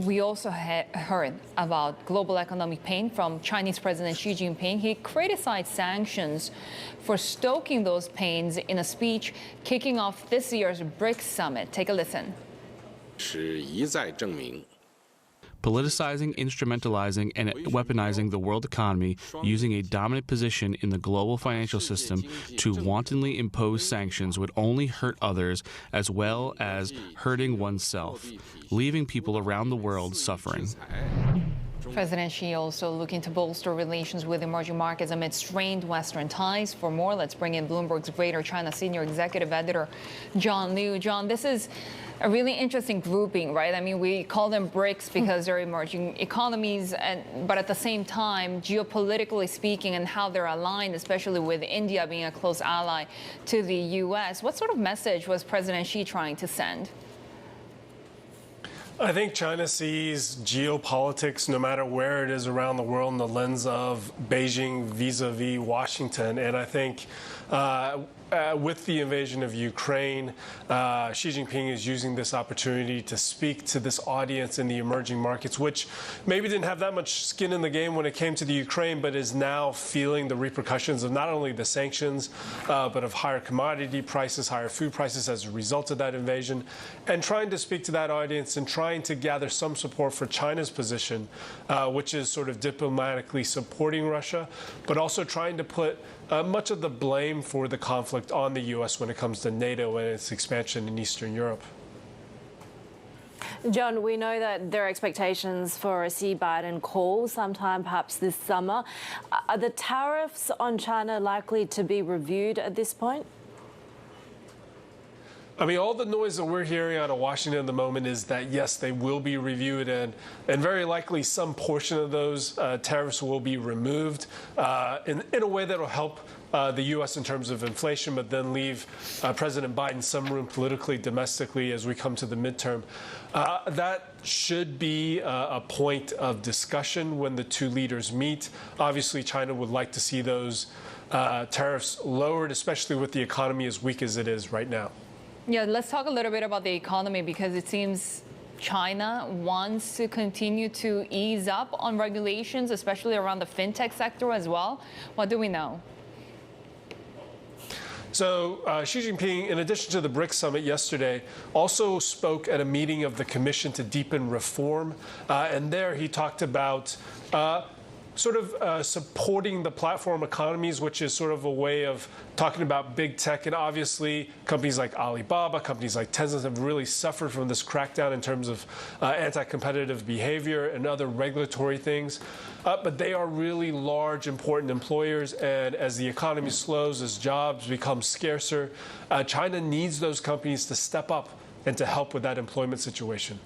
we also heard about global economic pain from Chinese President Xi Jinping. He criticized sanctions for stoking those pains in a speech kicking off this year's BRICS summit. Take a listen. 是一再证明 politicizing, instrumentalizing, and weaponizing the world economy using a dominant position in the global financial system to wantonly impose sanctions would only hurt others as well as hurting oneself, leaving people around the world suffering. President Xi also looking to bolster relations with emerging markets amid strained Western ties. For more, let's bring in Bloomberg's Greater China Senior Executive Editor John Liu. John, this is a really interesting grouping, right? I mean, we call them BRICS because they're emerging economies, but at the same time, geopolitically speaking, and how they're aligned, especially with India being a close ally to the U.S. What sort of message was President Xi trying to send? I think China sees geopolitics, no matter where it is around the world, in the lens of Beijing vis-a-vis Washington. And I think with the invasion of Ukraine, Xi Jinping is using this opportunity to speak to this audience in the emerging markets, which maybe didn't have that much skin in the game when it came to the Ukraine, but is now feeling the repercussions of not only the sanctions, but of higher commodity prices, higher food prices as a result of that invasion, and trying to speak to that audience and trying to gather some support for China's position, which is sort of diplomatically supporting Russia, but also trying to put much of the blame for the conflict on the U.S. when it comes to NATO and its expansion in Eastern Europe. John, we know that there are expectations for a Xi Biden call sometime perhaps this summer. Are the tariffs on China likely to be reviewed at this point? I mean, all the noise that we're hearing out of Washington at the moment is that, yes, they will be reviewed, and very likely some portion of those tariffs will be removed in a way that will help the U.S. in terms of inflation, but then leave President Biden some room politically, domestically, as we come to the midterm. That should be a point of discussion when the two leaders meet. Obviously, China would like to see those tariffs lowered, especially with the economy as weak as it is right now. Yeah, let's talk a little bit about the economy, because it seems China wants to continue to ease up on regulations, especially around the fintech sector as well. What do we know? So Xi Jinping, in addition to the BRICS summit yesterday, also spoke at a meeting of the Commission to Deepen Reform. And there he talked about supporting the platform economies, which is sort of a way of talking about big tech. And obviously, companies like Alibaba, companies like Tencent have really suffered from this crackdown in terms of anti-competitive behavior and other regulatory things. But they are really large, important employers. And as the economy slows, as jobs become scarcer, China needs those companies to step up and to help with that employment situation.